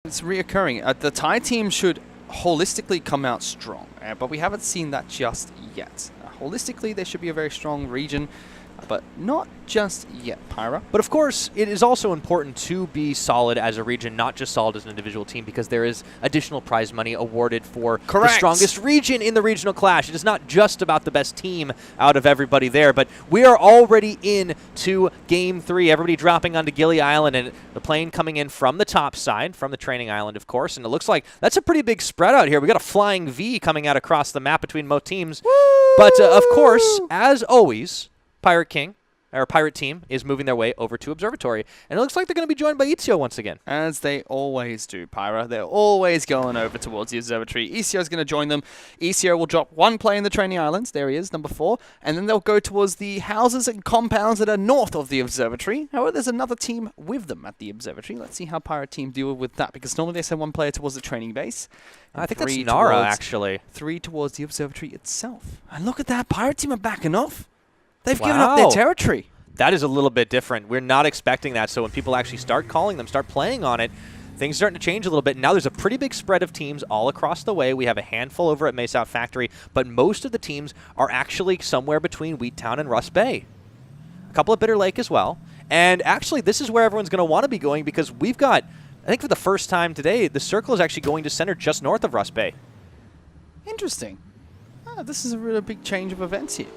It's reoccurring. The Thai team should holistically come out strong, but we haven't seen that just yet. Holistically, they should be a very strong region, but not just yet, Pyra. But of course, it is also important to be solid as a region, not just solid as an individual team, because there is additional prize money awarded for the strongest region in the regional clash. It is not just about the best team out of everybody there, but we are already into Game 3. Everybody dropping onto Gili Island, and the plane coming in from the top side, from the training island, of course, and it looks like that's a pretty big spread out here. We got a flying V coming out across the map between both teams. Woo! But of course, as always, Pirate Team is moving their way over to Observatory. And it looks like they're going to be joined by Ezio once again. As they always do, Pyra. They're always going over towards the Observatory. Ezio's going to join them. Ezio will drop one play in the training islands. There he is, number 4. And then they'll go towards the houses and compounds that are north of the Observatory. However, there's another team with them at the Observatory. Let's see how Pirate Team deal with that, because normally they send one player towards the training base. I think that's Nara, actually. 3 towards the Observatory itself. And look at that. Pirate Team are backing off. They've given up their territory. That is a little bit different. We're not expecting that. So when people actually start calling them, start playing on it, things are starting to change a little bit. Now there's a pretty big spread of teams all across the way. We have a handful over at Mesa Factory, but most of the teams are actually somewhere between Wheattown and Rust Bay. A couple at Bitter Lake as well. And actually, this is where everyone's going to want to be going, because we've got, I think for the first time today, the circle is actually going to center just north of Rust Bay. Interesting. This is a really big change of events here.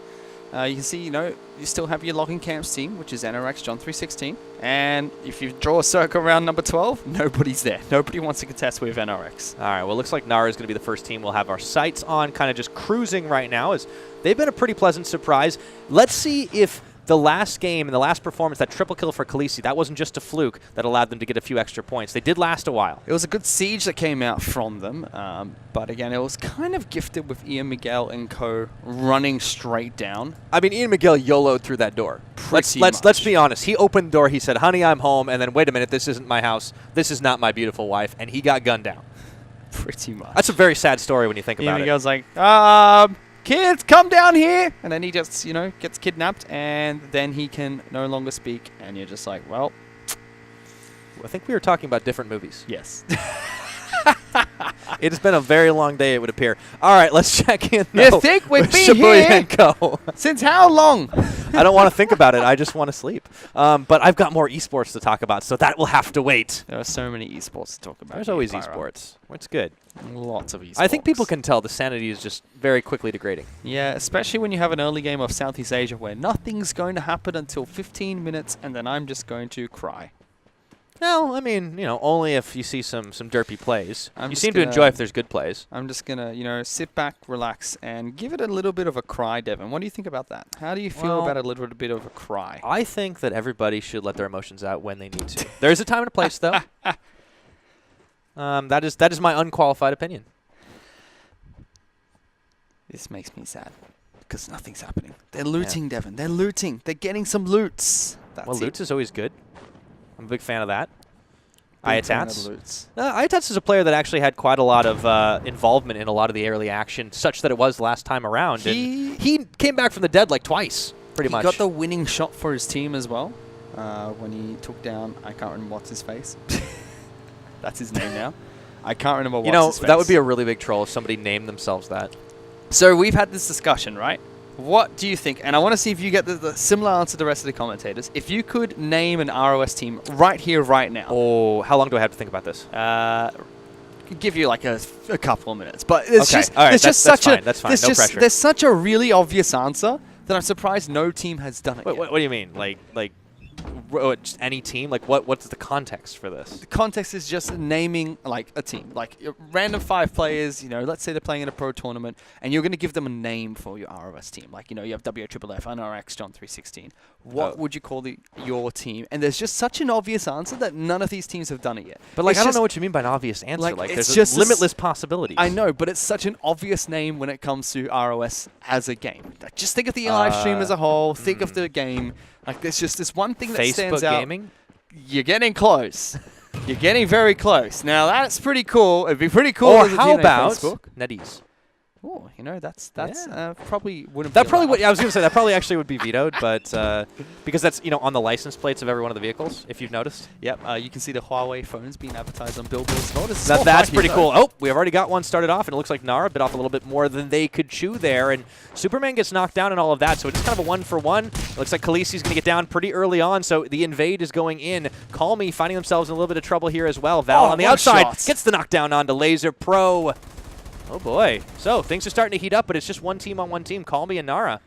You can see, you still have your logging camps team, which is NRX John 316. And if you draw a circle around number 12, nobody's there. Nobody wants to contest with NRX. All right, well, it looks like Nara is going to be the first team we'll have our sights on, kind of just cruising right now, as they've been a pretty pleasant surprise. Let's see if the last game and the last performance, that triple kill for Khaleesi, that wasn't just a fluke that allowed them to get a few extra points. They did last a while. It was a good siege that came out from them, but again, it was kind of gifted with Ian Miguel and co running straight down. I mean, Ian Miguel YOLO'd through that door. Let's be honest. He opened the door, he said, "Honey, I'm home," and then, "Wait a minute, this isn't my house. This is not my beautiful wife," and he got gunned down. Pretty much. That's a very sad story when you think about it. Ian Miguel's like, "Kids, come down here!" And then he just, gets kidnapped, and then he can no longer speak, and you're just like, well. I think we were talking about different movies. Yes. It's been a very long day, it would appear. All right, let's check in. You think we've been here since how long? I don't want to think about it. I just want to sleep. But I've got more esports to talk about, so that will have to wait. There are so many esports to talk about. There's always esports. It's good. Lots of esports. I think people can tell the sanity is just very quickly degrading. Yeah, especially when you have an early game of Southeast Asia where nothing's going to happen until 15 minutes, and then I'm just going to cry. No, I mean, only if you see some derpy plays. You seem to enjoy if there's good plays. I'm just going to, sit back, relax, and give it a little bit of a cry, Devin. What do you think about that? How do you feel about a little bit of a cry? I think that everybody should let their emotions out when they need to. There is a time and a place, though. That is my unqualified opinion. This makes me sad because nothing's happening. They're looting, Devin. They're looting. They're getting some loots. Loots is always good. I'm a big fan of that. Ayatats. Ayatats Ayatats is a player that actually had quite a lot of involvement in a lot of the early action, such that it was last time around. He came back from the dead like twice, pretty much. He got the winning shot for his team as well when he took down, I can't remember what's his face. That's his name now. I can't remember what's his face. That would be a really big troll if somebody named themselves that. So we've had this discussion, right? What do you think? And I want to see if you get the similar answer to the rest of the commentators. If you could name an ROS team right here, right now. Oh, how long do I have to think about this? Could give you like a couple of minutes. But it's just, all right, that's fine. No pressure. There's such a really obvious answer that I'm surprised no team has done it yet. What do you mean? Like just any team? Like what's the context for this? The context is just naming like a team, like random 5 players. Let's say they're playing in a pro tournament, and you're going to give them a name for your ROS team. Like you have W6D1 NRX John 316. What would you call your team? And there's just such an obvious answer that none of these teams have done it yet. But I don't know what you mean by an obvious answer. Like it's there's just limitless possibilities. I know, but it's such an obvious name when it comes to ROS as a game. Like, just think of the live stream as a whole. Think of the game. Like there's just this one thing that stands out. Facebook gaming? You're getting close. You're getting very close. Now that's pretty cool. It'd be pretty cool. Or how about Facebook. NetEase? Oh, you know, that's probably wouldn't. That be probably allowed. would. I was going to say that probably actually would be vetoed, but because that's on the license plates of every one of the vehicles, if you've noticed. Yep. You can see the Huawei phones being advertised on billboards. That's pretty cool. Oh, we have already got one started off, and it looks like Nara bit off a little bit more than they could chew there, and Superman gets knocked down and all of that, so it's kind of a 1-for-1. It looks like Khaleesi's going to get down pretty early on, so the invade is going in. Call Me finding themselves in a little bit of trouble here as well. Val on the outside gets the knockdown onto Laser Pro. Oh boy. So things are starting to heat up, but it's just one team on one team. Call Me and Nara.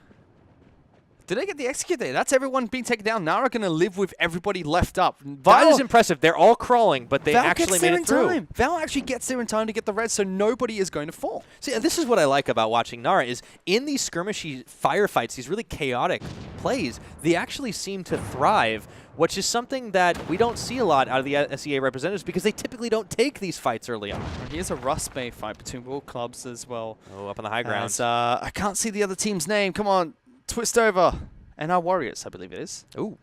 Did they get the execute there? That's everyone being taken down. Nara going to live with everybody left up. That is impressive. They're all crawling, but they Val actually gets made there it in through. time. Val actually gets there in time to get the red, so nobody is going to fall. See, and this is what I like about watching Nara is in these skirmishy firefights, these really chaotic plays, they actually seem to thrive, which is something that we don't see a lot out of the SEA representatives because they typically don't take these fights early on. Here's a Rust Bay fight between Will Clubs as well. Oh, up on the high ground. I can't see the other team's name. Come on, twist over. And our Warriors, I believe it is. Ooh.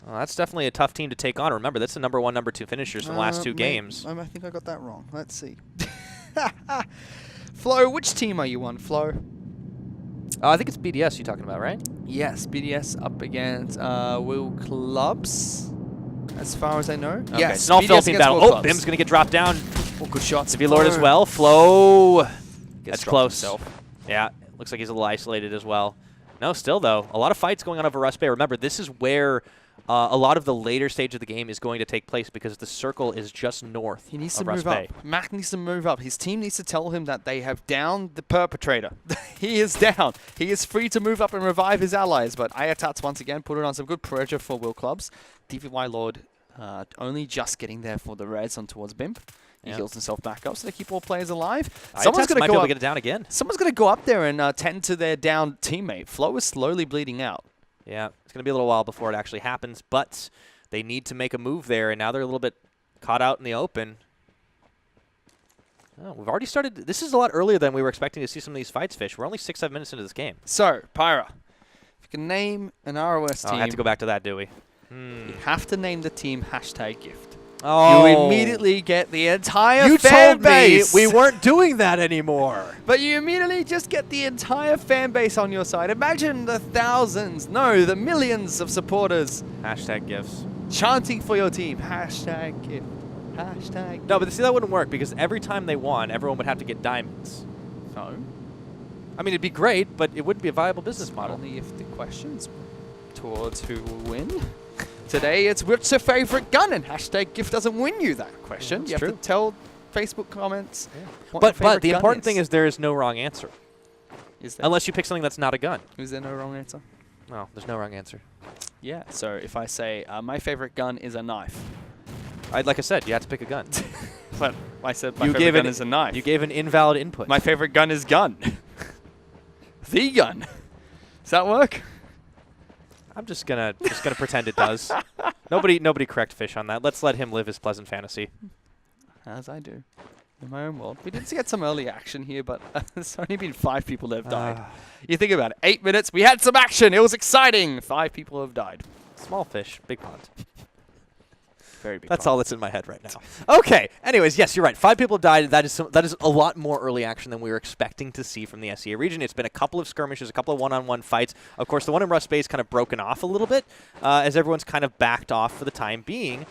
Well, that's definitely a tough team to take on. Remember, that's the #1, #2 finishers from the last two games. I think I got that wrong. Let's see. Flo, which team are you on, Flo? I think it's BDS you're talking about, right? Yes, BDS up against Will Clubs, as far as I know. Okay, Yes, it's an all-Philippine battle. Will Oh, Clubs. Bim's going to get dropped down. Oh, good shots. V Lord as well. Flo. Gets That's dropped close. himself. Yeah, looks like he's a little isolated as well. No, still, though, a lot of fights going on over Rust Bay. Remember, this is where a lot of the later stage of the game is going to take place because the circle is just north He needs of to Rust move Bay. up. Mac needs to move up. His team needs to tell him that they have downed the perpetrator. He is down. He is free to move up and revive his allies, but Ayatats once again put it on some good pressure for Will Clubs. DVY Lord only just getting there for the reds on towards Bimp. He heals himself back up, so they keep all players alive. Someone's going to go get it down again. Someone's going to go up there and tend to their down teammate. Flo is slowly bleeding out. Yeah, it's going to be a little while before it actually happens, but they need to make a move there, and now they're a little bit caught out in the open. Oh, we've already started. This is a lot earlier than we were expecting to see some of these fights, Fish. We're only 6-7 minutes into this game. So, Pyra, if you can name an ROS team, I have to go back to that, do we? you have to name the team #gift. Oh. You immediately get the entire You fan told me base. we weren't doing that anymore. But you immediately just get the entire fan base on your side. Imagine the thousands, no, the millions of supporters #gifts. chanting for your team. #gift. No, but see, that wouldn't work because every time they won, everyone would have to get diamonds. No. I mean, it'd be great, but it wouldn't be a viable business model. Only if the question's towards who will win. Today, it's what's your favorite gun, and #gift doesn't win you that question. Yeah, you have true. to tell Facebook comments. What But your favorite the gun important is. thing is there is no wrong answer. Is there, Unless you pick something that's not a gun. is there no wrong answer? No, there's no wrong answer. Yeah. So if I say my favorite gun is a knife, Like I said, you have to pick a gun. but I said my You favorite gave gun an- is a knife. You gave an invalid input. My favorite gun is gun. The gun. Does that work? I'm just gonna pretend it does. Nobody correct Fish on that. Let's let him live his pleasant fantasy. As I do. In my own world. We did get some early action here, but there's only been 5 people that have died. You think about it. 8 minutes, we had some action. It was exciting. 5 people have died. Small fish, big pond. Very big. That's all that's in my head right now. Okay. Anyways, yes, you're right. 5 people died. That is a lot more early action than we were expecting to see from the SEA region. It's been a couple of skirmishes, a couple of one-on-one fights. Of course, the one in Rust Bay is kind of broken off a little bit as everyone's kind of backed off for the time being.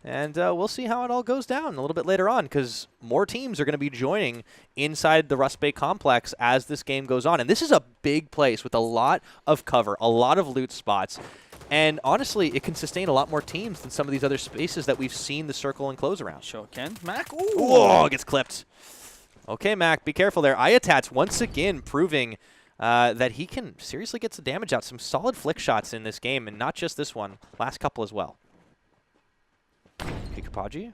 And we'll see how it all goes down a little bit later on because more teams are going to be joining inside the Rust Bay complex as this game goes on. And this is a big place with a lot of cover, a lot of loot spots. And honestly, it can sustain a lot more teams than some of these other spaces that we've seen the circle enclose around. Sure can. Mac, ooh. Oh, gets clipped. Okay, Mac, be careful there. Ayatats once again proving that he can seriously get some damage out. Some solid flick shots in this game, and not just this one. Last couple as well. Kikapaji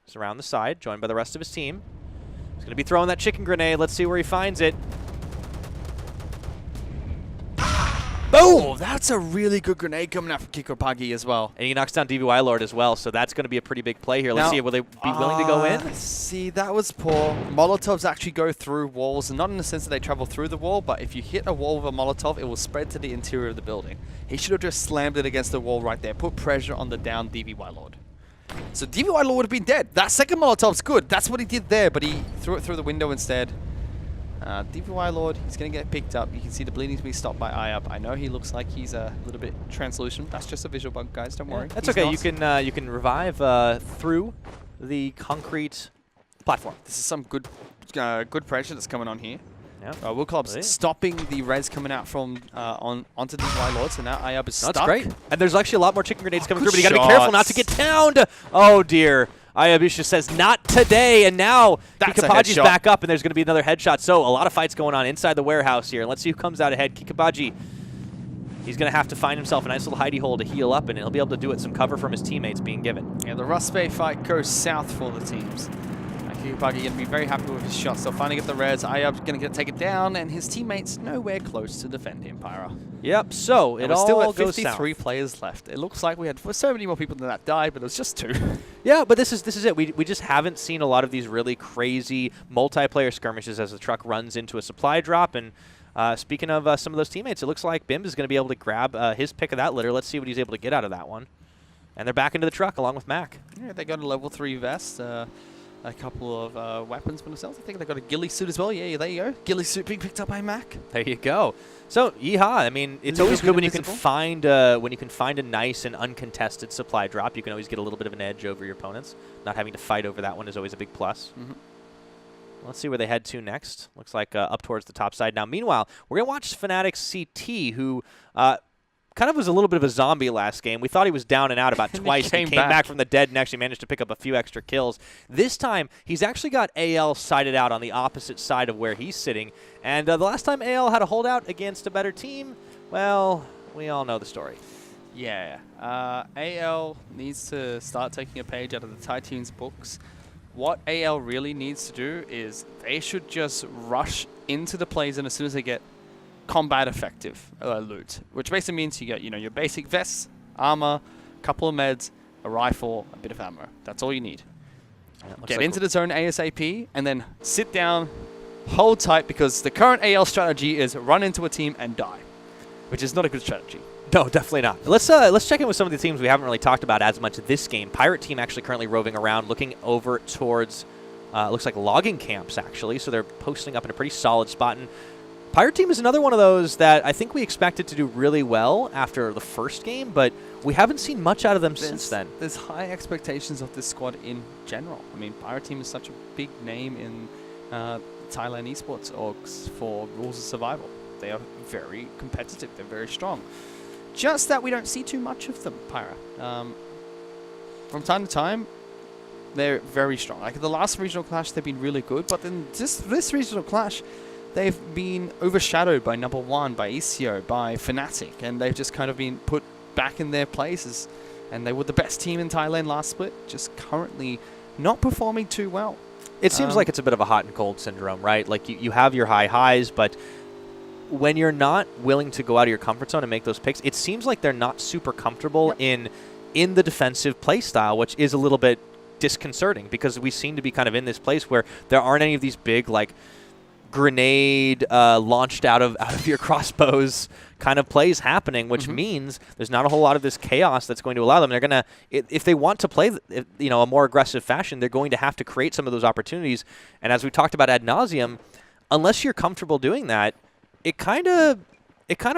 is around the side, joined by the rest of his team. He's going to be throwing that chicken grenade. Let's see where he finds it. Boom! That's a really good grenade coming out from Kikopagi as well. And he knocks down DVY Lord as well, so that's going to be a pretty big play here. Let's see, will they be willing to go in? See, that was poor. Molotovs actually go through walls, and not in the sense that they travel through the wall, but if you hit a wall with a Molotov, it will spread to the interior of the building. He should have just slammed it against the wall right there, put pressure on the down DVY Lord. So DVY Lord would have been dead. That second Molotov's good. That's what he did there, but he threw it through the window instead. DPY Lord, he's going to get picked up. You can see the bleeding to be stopped by IUP. I know he looks like he's a little bit translucent. That's just a visual bug, guys. Don't worry. That's okay. You can revive through the concrete platform. This is some good pressure that's coming on here. Yeah. Will Club's stopping the res coming out from onto DPY Lord, so now IUP is stuck. That's great. And there's actually a lot more chicken grenades coming through, but you got to be careful not to get downed. Oh, dear. Ayabisha says, not today, and now Kikabaji's back up, and there's going to be another headshot. So a lot of fights going on inside the warehouse here. Let's see who comes out ahead. Kikabaji, he's going to have to find himself a nice little hidey hole to heal up, and he'll be able to do it. Some cover from his teammates being given. Yeah, the Rust Bay fight goes south for the teams. Kikabaji going to be very happy with his shots. So finally get the res. Ayab's going to take it down, and his teammates nowhere close to defend him, Pyra. Yep, so it all still at goes 53 south. players left. It looks like we had so many more people than that died, but it was just 2. Yeah, but this is it. We just haven't seen a lot of these really crazy multiplayer skirmishes as the truck runs into a supply drop. And speaking of some of those teammates, it looks like Bimb is going to be able to grab his pick of that litter. Let's see what he's able to get out of that one. And they're back into the truck along with Mac. Yeah, they got a level 3 vest. A couple of weapons for themselves. I think they got a ghillie suit as well. Yeah, there you go. Ghillie suit being picked up by Mac. There you go. So, yeehaw. I mean, it's always good when you can find a nice and uncontested supply drop. You can always get a little bit of an edge over your opponents. Not having to fight over that one is always a big plus. Let's see where they head to next. Looks like up towards the top side. Now, meanwhile, we're going to watch Fnatic's CT, who kind of was a little bit of a zombie last game. We thought he was down and out about twice. He came back from the dead and actually managed to pick up a few extra kills. This time, he's actually got AL sided out on the opposite side of where he's sitting. And the last time AL had a holdout against a better team, well, we all know the story. Yeah. AL needs to start taking a page out of the Thai team's books. What AL really needs to do is they should just rush into the play zone as soon as they get combat effective loot, which basically means you get your basic vests, armor, couple of meds, a rifle, a bit of ammo. That's all you need. Get into the zone ASAP and then sit down, hold tight, because the current AL strategy is run into a team and die, which is not a good strategy. No, definitely not. Let's check in with some of the teams we haven't really talked about as much this game. Pirate team actually currently roving around, looking over towards looks like logging camps actually, so they're posting up in a pretty solid spot. And Pirate team is another one of those that I think we expected to do really well after the first game, but we haven't seen much out of them since then. There's high expectations of this squad in general. I mean, Pirate team is such a big name in Thailand esports orgs for rules of survival. They are very competitive. They're very strong. Just that we don't see too much of them, Pyra. From time to time, they're very strong. Like the last regional clash, they've been really good, but then this regional clash, they've been overshadowed by number 1, by ECO, by Fnatic, and they've just kind of been put back in their places. And they were the best team in Thailand last split, just currently not performing too well. It seems like it's a bit of a hot and cold syndrome, right? Like you have your highs, but when you're not willing to go out of your comfort zone and make those picks, it seems like they're not super comfortable in the defensive play style, which is a little bit disconcerting because we seem to be kind of in this place where there aren't any of these big like grenade launched out of your crossbows kind of plays happening, which means there's not a whole lot of this chaos that's going to allow them. They're gonna, if they want to play, a more aggressive fashion, they're going to have to create some of those opportunities. And as we talked about ad nauseum, unless you're comfortable doing that, it kind of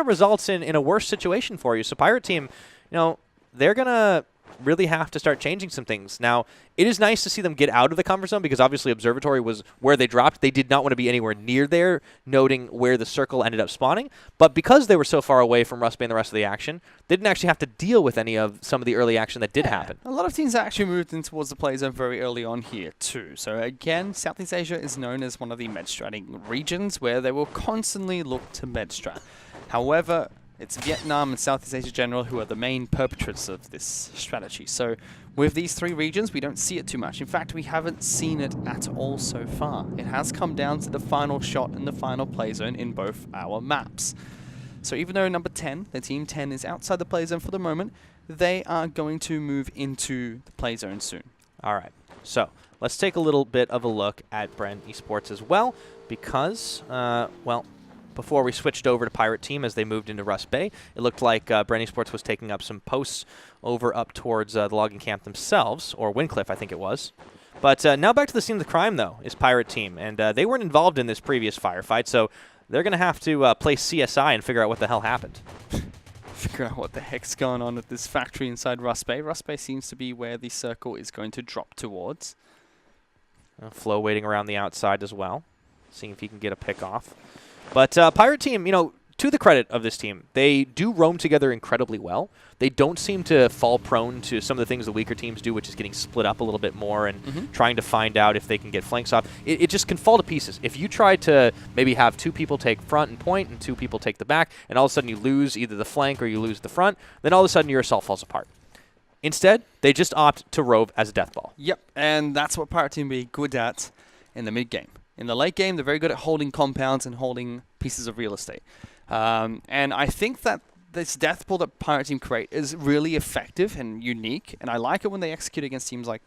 results in a worse situation for you. So Pirate team, they're gonna really have to start changing some things. Now, it is nice to see them get out of the comfort zone because obviously Observatory was where they dropped. They did not want to be anywhere near there, noting where the circle ended up spawning. But because they were so far away from Rust Bay and the rest of the action, they didn't actually have to deal with any of some of the early action that did happen. A lot of teams actually moved in towards the play zone very early on here too. So again, Southeast Asia is known as one of the medstratting regions where they will constantly look to medstrat. However, it's Vietnam and Southeast Asia General who are the main perpetrators of this strategy. So with these 3 regions, we don't see it too much. In fact, we haven't seen it at all so far. It has come down to the final shot in the final play zone in both our maps. So even though number 10, the team 10, is outside the play zone for the moment, they are going to move into the play zone soon. All right. So let's take a little bit of a look at Bren Esports as well because, before we switched over to Pirate Team as they moved into Rust Bay, it looked like Bren Esports was taking up some posts over up towards the logging camp themselves, or Wincliffe, I think it was. But now back to the scene of the crime, though, is Pirate Team. And they weren't involved in this previous firefight, so they're going to have to play CSI and figure out what the hell happened. Figure out what the heck's going on at this factory inside Rust Bay. Rust Bay seems to be where the circle is going to drop towards. Flo waiting around the outside as well, seeing if he can get a pick off. But Pirate Team, you know, to the credit of this team, they do roam together incredibly well. They don't seem to fall prone to some of the things the weaker teams do, which is getting split up a little bit more and trying to find out if they can get flanks off. It just can fall to pieces. If you try to maybe have 2 people take front and point and 2 people take the back, and all of a sudden you lose either the flank or you lose the front, then all of a sudden your assault falls apart. Instead, they just opt to rove as a death ball. Yep, and that's what Pirate Team be good at in the mid game. In the late game, they're very good at holding compounds and holding pieces of real estate. And I think that this death ball that Pirate Team create is really effective and unique, and I like it when they execute against teams like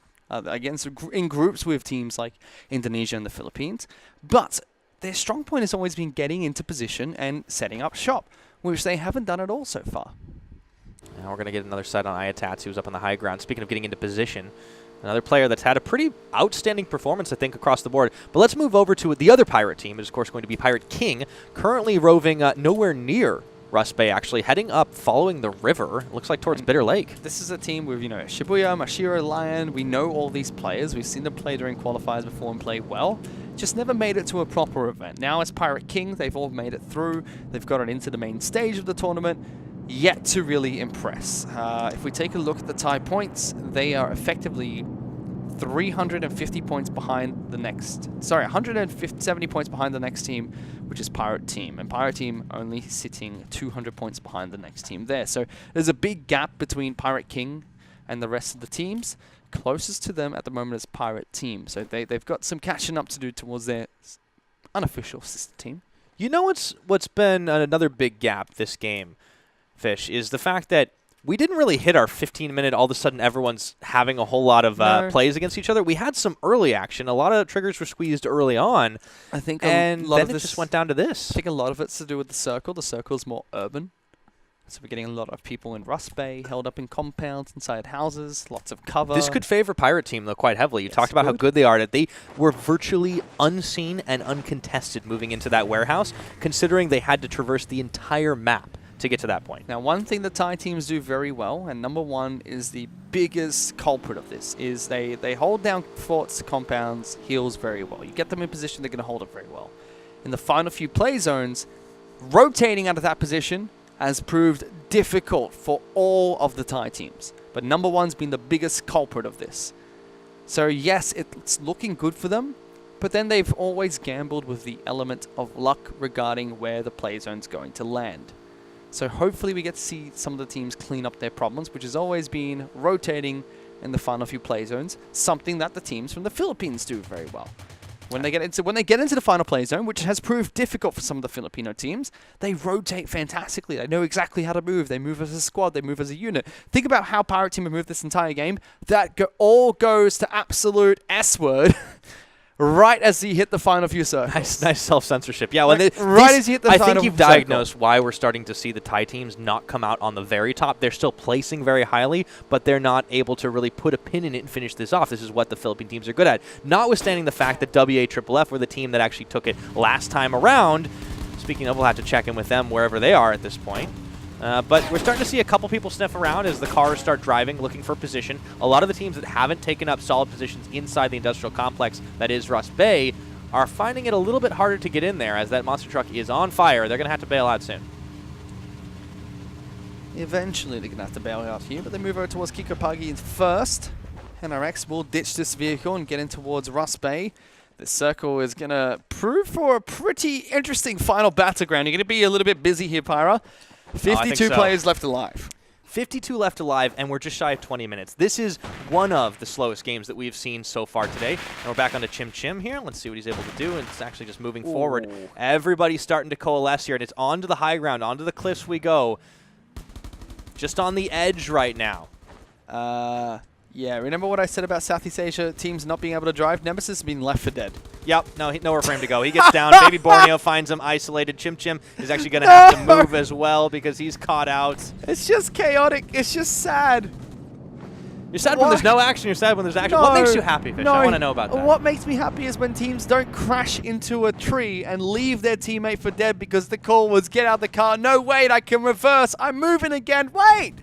in groups with teams like Indonesia and the Philippines. But their strong point has always been getting into position and setting up shop, which they haven't done at all so far. Now we're going to get another sight on Ayatats, who's up on the high ground. Speaking of getting into position, another player that's had a pretty outstanding performance, I think, across the board. But let's move over to the other Pirate Team. It is, of course, going to be Pirate King, currently roving nowhere near Rust Bay, actually, heading up following the river. Looks like towards Bitter Lake. This is a team with, you know, Shibuya, Mashiro, Lion. We know all these players. We've seen them play during qualifiers before and play well. Just never made it to a proper event. Now it's Pirate King. They've all made it through. They've got it into the main stage of the tournament. Yet to really impress. If we take a look at the tie points, they are effectively 350 points behind the next, 170 points behind the next team, which is Pirate Team. And Pirate Team only sitting 200 points behind the next team there. So there's a big gap between Pirate King and the rest of the teams. Closest to them at the moment is Pirate Team. So they've got some catching up to do towards their unofficial sister team. You know what's been another big gap this game, Fish, is the fact that we didn't really hit our 15-minute, all of a sudden everyone's having a whole lot of plays against each other. We had some early action. A lot of triggers were squeezed early on. I think and a lot then of this just went down to this. I think a lot of it's to do with the circle. The circle is more urban. So we're getting a lot of people in Rust Bay, held up in compounds, inside houses, lots of cover. This could favor Pirate Team, though, quite heavily. You talked about how good they are. That they were virtually unseen and uncontested moving into that warehouse, considering they had to traverse the entire map to get to that point. Now, one thing the Thai teams do very well, and number one is the biggest culprit of this, is they hold down forts, compounds, heals very well. You get them in position, they're going to hold it very well. In the final few play zones, rotating out of that position has proved difficult for all of the Thai teams. But number one's been the biggest culprit of this. So yes, it's looking good for them, but then they've always gambled with the element of luck regarding where the play zone's going to land. So hopefully we get to see some of the teams clean up their problems, which has always been rotating in the final few play zones, something that the teams from the Philippines do very well. When they get into the final play zone, which has proved difficult for some of the Filipino teams, they rotate fantastically. They know exactly how to move. They move as a squad. They move as a unit. Think about how Pirate Team have moved this entire game. That all goes to absolute S-word. Right as he hit the final few circles. Nice self-censorship. Yeah, like, right as he hit the final I think you've diagnosed why we're starting to see the Thai teams not come out on the very top. They're still placing very highly, but they're not able to really put a pin in it and finish this off. This is what the Philippine teams are good at. Notwithstanding the fact that WAFFF were the team that actually took it last time around. Speaking of, we'll have to check in with them wherever they are at this point. But we're starting to see a couple people sniff around as the cars start driving, looking for position. A lot of the teams that haven't taken up solid positions inside the industrial complex that is Rust Bay are finding it a little bit harder to get in there as that monster truck is on fire. They're going to have to bail out soon. Eventually they're going to have to bail out here, but they move over towards Kikopagi first. NRX will ditch this vehicle and get in towards Rust Bay. The circle is going to prove for a pretty interesting final battleground. You're going to be a little bit busy here, Pyra. 52 players left alive. 52 left alive, and we're just shy of 20 minutes. This is one of the slowest games that we've seen so far today. And we're back on to Chim Chim here. Let's see what he's able to do. And it's actually just moving forward. Everybody's starting to coalesce here, and it's onto the high ground, onto the cliffs we go. Just on the edge right now. Yeah, remember what I said about Southeast Asia teams not being able to drive? Nemesis has been left for dead. Yep, nowhere for him to go. He gets down. Baby Borneo finds him isolated. Chim Chim is actually going to have to move as well because he's caught out. It's just chaotic. It's just sad. You're sad when there's no action. You're sad when there's action. What makes you happy, Fish? I want to know about that. What makes me happy is when teams don't crash into a tree and leave their teammate for dead because the call was get out of the car. No, wait, I can reverse. I'm moving again. Wait.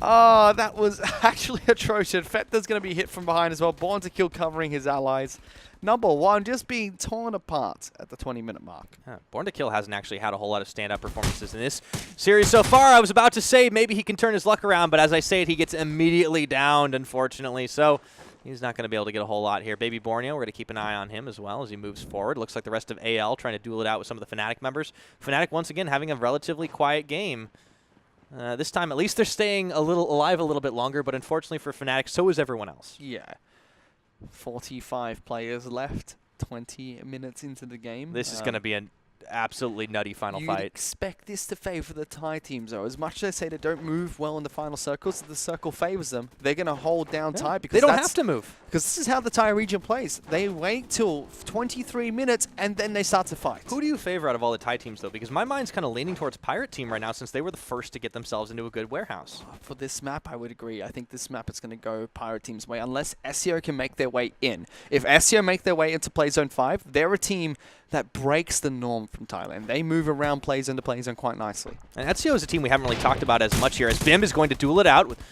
Oh, that was actually atrocious. Fetter's going to be hit from behind as well. Born to kill covering his allies. Number one just being torn apart at the 20-minute mark. Yeah, Born to Kill hasn't actually had a whole lot of stand-up performances in this series so far. I was about to say maybe he can turn his luck around, but as I say it, he gets immediately downed, unfortunately. So he's not going to be able to get a whole lot here. Baby Borneo, we're going to keep an eye on him as well as he moves forward. Looks like the rest of AL trying to duel it out with some of the Fnatic members. Fnatic, once again, having a relatively quiet game. This time, at least they're staying alive a little bit longer, but unfortunately for Fnatic, so is everyone else. Yeah. 45 players left, 20 minutes into the game. This is going to be an absolutely nutty final fight. You'd expect this to favor the Thai teams, though. As much as they say they don't move well in the final circles, the circle favors them. They're going to hold down Thai because they don't have to move. Because this is how the Thai region plays. They wait till 23 minutes and then they start to fight. Who do you favor out of all the Thai teams, though? Because my mind's kind of leaning towards Pirate Team right now since they were the first to get themselves into a good warehouse. For this map, I would agree. I think this map is going to go Pirate Team's way unless SEO can make their way in. If SEO make their way into Play Zone 5, they're a team that breaks the norm from Thailand. They move around Play Zone to Play Zone quite nicely. And SEO is a team we haven't really talked about as much here, as Bim is going to duel it out with.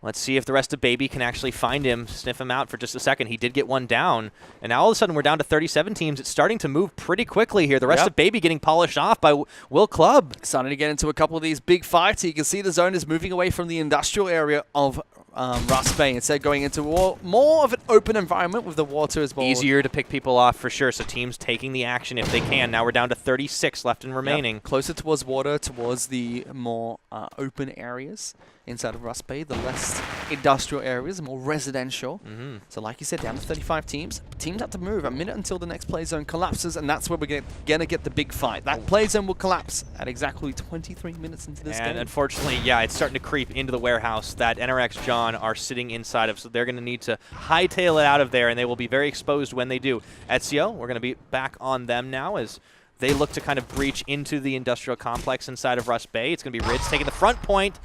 Let's see if the rest of Baby can actually find him, sniff him out for just a second. He did get one down, and now all of a sudden we're down to 37 teams. It's starting to move pretty quickly here. The rest of Baby getting polished off by Will Club. Starting to get into a couple of these big fights. You can see the zone is moving away from the industrial area of Rust Bay, instead going into more of an open environment with the water as well. Easier to pick people off for sure, so teams taking the action if they can. Now we're down to 36 left and remaining. Yep. Closer towards water, towards the more open areas inside of Rust Bay, the less industrial areas, more residential. So like you said, down to 35 teams. Teams have to move a minute until the next play zone collapses, and that's where we're going to get the big fight. That play zone will collapse at exactly 23 minutes into this game. And unfortunately, yeah, it's starting to creep into the warehouse that NRX John are sitting inside of, so they're going to need to hightail it out of there, and they will be very exposed when they do. Ezio, we're going to be back on them now as they look to kind of breach into the industrial complex inside of Rust Bay. It's going to be Ritz taking the front point.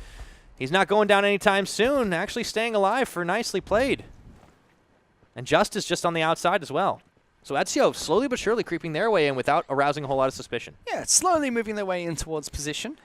He's not going down anytime soon, actually staying alive for nicely played. And Justice just on the outside as well. So Ezio slowly but surely creeping their way in without arousing a whole lot of suspicion. Yeah, slowly moving their way in towards position.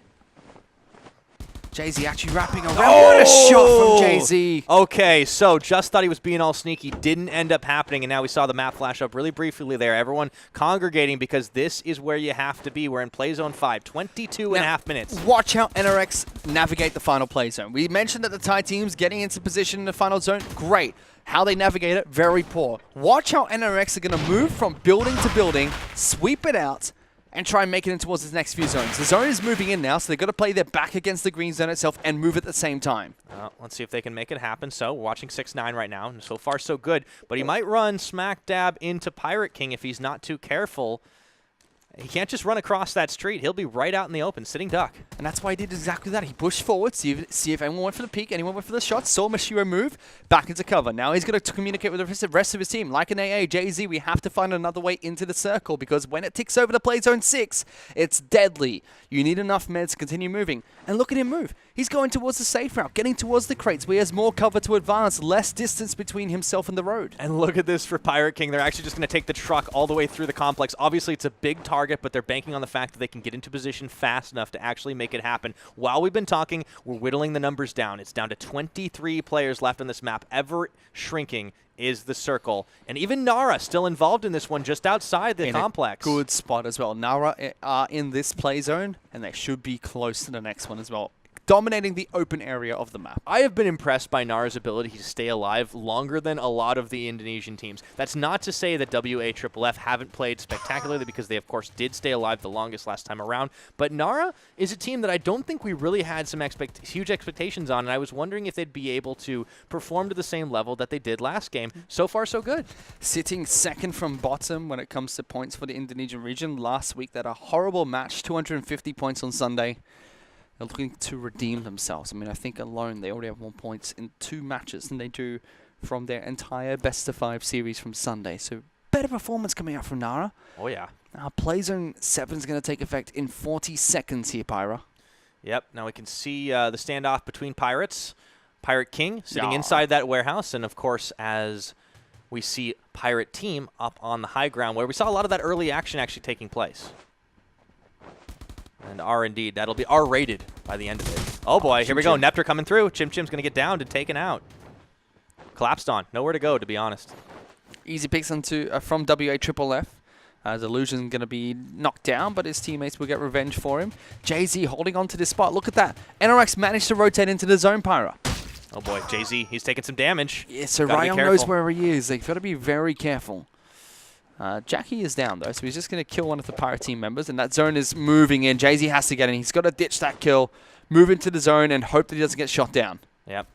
Jay-Z actually wrapping around. Oh! What a shot from Jay-Z. Okay, so just thought he was being all sneaky. Didn't end up happening, and now we saw the map flash up really briefly there. Everyone congregating because this is where you have to be. We're in play zone 5, 22.5 minutes. Watch how NRX navigate the final play zone. We mentioned that the Thai teams getting into position in the final zone, great. How they navigate it, very poor. Watch how NRX are going to move from building to building, sweep it out, and try and make it in towards the next few zones. The zone is moving in now, so they've got to play their back against the green zone itself and move at the same time. Let's see if they can make it happen. So we're watching 6-9 right now, and so far so good. But he might run smack dab into Pirate King if he's not too careful. He can't just run across that street. He'll be right out in the open, sitting duck. And that's why he did exactly that. He pushed forward, see if anyone went for the peek, anyone went for the shot, saw Mashiro move, back into cover. Now he's going to communicate with the rest of his team. Like an AA, Jay-Z, we have to find another way into the circle because when it ticks over to play zone 6, it's deadly. You need enough meds to continue moving. And look at him move. He's going towards the safe route, getting towards the crates where he has more cover to advance, less distance between himself and the road. And look at this for Pirate King. They're actually just going to take the truck all the way through the complex. Obviously, it's a big target, but they're banking on the fact that they can get into position fast enough to actually make it happen. While we've been talking, we're whittling the numbers down. It's down to 23 players left on this map. Ever shrinking is the circle. And even Nara still involved in this one just outside the complex. Good spot as well. Nara are in this play zone, and they should be close to the next one as well, dominating the open area of the map. I have been impressed by Nara's ability to stay alive longer than a lot of the Indonesian teams. That's not to say that WAFFF haven't played spectacularly because they, of course, did stay alive the longest last time around. But Nara is a team that I don't think we really had some huge expectations on, and I was wondering if they'd be able to perform to the same level that they did last game. So far, so good. Sitting second from bottom when it comes to points for the Indonesian region. Last week, they had a horrible match, 250 points on Sunday. They're looking to redeem themselves. I mean, I think alone they already have more points in 2 matches than they do from their entire best-of-5 series from Sunday. So better performance coming out from Nara. Oh, yeah. Now, Play Zone 7 is going to take effect in 40 seconds here, Pyra. Yep. Now we can see the standoff between Pirates. Pirate King sitting inside that warehouse, and of course, as we see Pirate Team up on the high ground, where we saw a lot of that early action actually taking place. And indeed, that'll be R-rated by the end of it. Oh boy, here we go. Nepter coming through. Chim Chim's going to get downed and taken out. Collapsed on. Nowhere to go, to be honest. Easy picks onto from W6D1 R3. Delusion's going to be knocked down, but his teammates will get revenge for him. Jay-Z holding on to this spot. Look at that. NRX managed to rotate into the zone, Pyra. Oh boy, Jay-Z, he's taking some damage. Yeah, so Ryan knows where he is. They've got to be very careful. Jackie is down, though, so he's just going to kill one of the Pirate team members, and that zone is moving in. Jay-Z has to get in. He's got to ditch that kill, move into the zone, and hope that he doesn't get shot down. Yep.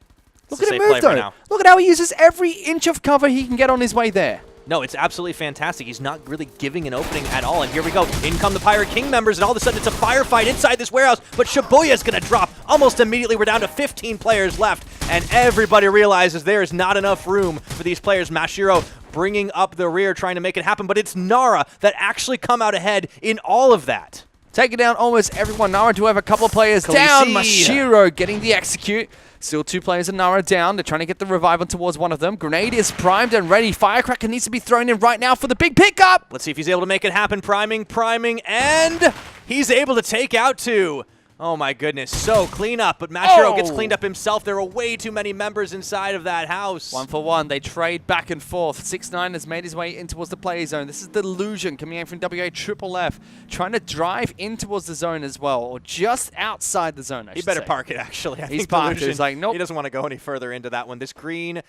Look at him move, though. Look at how he uses every inch of cover he can get on his way there. No, it's absolutely fantastic. He's not really giving an opening at all. And here we go. In come the Pirate King members, and all of a sudden it's a firefight inside this warehouse. But Shibuya's going to drop almost immediately. We're down to 15 players left, and everybody realizes there is not enough room for these players. Mashiro bringing up the rear, trying to make it happen. But it's Nara that actually come out ahead in all of that. Taking down almost everyone. Nara do have a couple of players down. Mashiro getting the execute. Still 2 players and Nara down. They're trying to get the revival towards one of them. Grenade is primed and ready. Firecracker needs to be thrown in right now for the big pickup. Let's see if he's able to make it happen. Priming, and he's able to take out 2. Oh my goodness, so clean up, but Mashiro gets cleaned up himself. There are way too many members inside of that house. 1 for 1, they trade back and forth. 6ix9ine has made his way in towards the play zone. This is Delusion coming in from W6D1 R3, trying to drive in towards the zone as well, or just outside the zone, He better park it, actually. He's parked it. He's like, nope. He doesn't want to go any further into that one. This green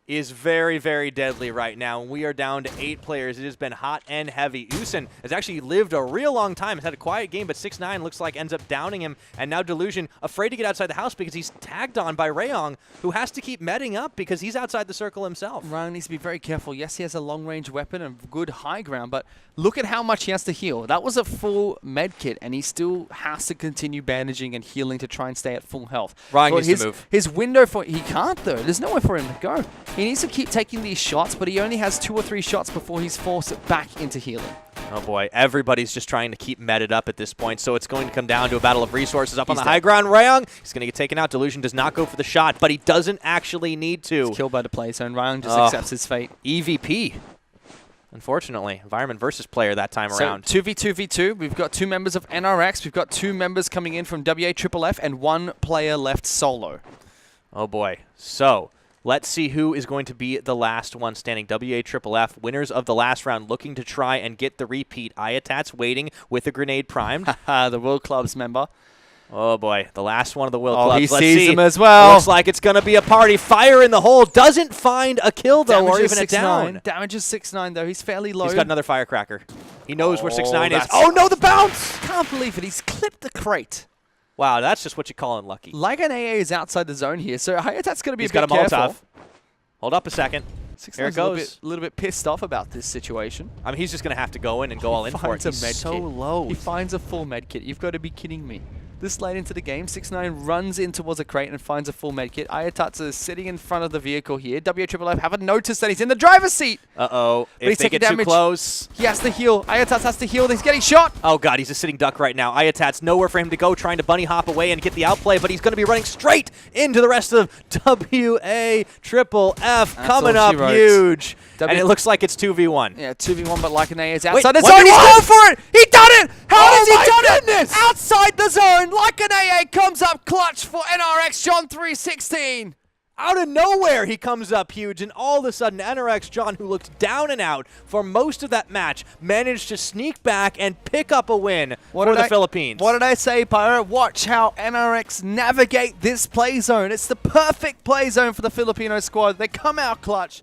is very, very deadly right now. We are down to 8 players. It has been hot and heavy. Usen has actually lived a real long time. Has had a quiet game, but 6ix9ine looks like ends up downing him. And now Delusion afraid to get outside the house because he's tagged on by Rayong, who has to keep medding up because he's outside the circle himself. Ryan needs to be very careful. Yes, he has a long-range weapon and good high ground, but look at how much he has to heal. That was a full med kit, and he still has to continue bandaging and healing to try and stay at full health. Ryan needs to move. His window for... He can't, though. There's nowhere for him to go. He needs to keep taking these shots, but he only has 2 or 3 shots before he's forced back into healing. Oh boy, everybody's just trying to keep meted up at this point, so it's going to come down to a battle of resources up on the high ground. Rayong, he's going to get taken out. Delusion does not go for the shot, but he doesn't actually need to. He's killed by the play zone. Rayong just accepts his fate. EVP. Unfortunately, environment versus player that time around. 2v2v2. We've got 2 members of NRX. We've got 2 members coming in from W6D1 R3 and 1 player left solo. Oh boy. So let's see who is going to be the last one standing. W6D1 R3, winners of the last round, looking to try and get the repeat. Ayatat's waiting with a grenade primed. The World Club's member. Oh boy, the last one of the Will Clubs. He sees him as well. Looks like it's going to be a party. Fire in the hole. Doesn't find a kill, though, or even a down. Damages 6ix9ine, though. He's fairly low. He's got another firecracker. He knows where 6ix9ine is. Oh, no, the bounce! Can't believe it. He's clipped the crate. Wow, that's just what you call unlucky. Like an AA is outside the zone here, so Hayatat's going to be He's a bit got a careful. Molotov. Hold up a second. Here it goes. A little bit pissed off about this situation. I mean, he's just going to have to go in and go all in for it. He's so low. He finds a full med kit. You've got to be kidding me. This late into the game, 6ix9ine runs in towards a crate and finds a full med kit. Ayatatsu is sitting in front of the vehicle here. W6D1 R3 haven't noticed that he's in the driver's seat. Uh-oh. If they get too close. He has to heal. Ayatats has to heal. He's getting shot. Oh, God. He's a sitting duck right now. Ayatats nowhere for him to go, trying to bunny hop away and get the outplay, but he's going to be running straight into the rest of W6D1 R3 coming up huge. And it looks like it's 2v1. Yeah, 2v1, but like an AA is outside the zone. He's going for it! He done it! How has he done it? Outside the zone, like an AA comes up clutch for NRX John 316. Out of nowhere, he comes up huge, and all of a sudden, NRX John, who looked down and out for most of that match, managed to sneak back and pick up a win for the Philippines. What did I say, Pyro? Watch how NRX navigate this play zone. It's the perfect play zone for the Filipino squad. They come out clutch.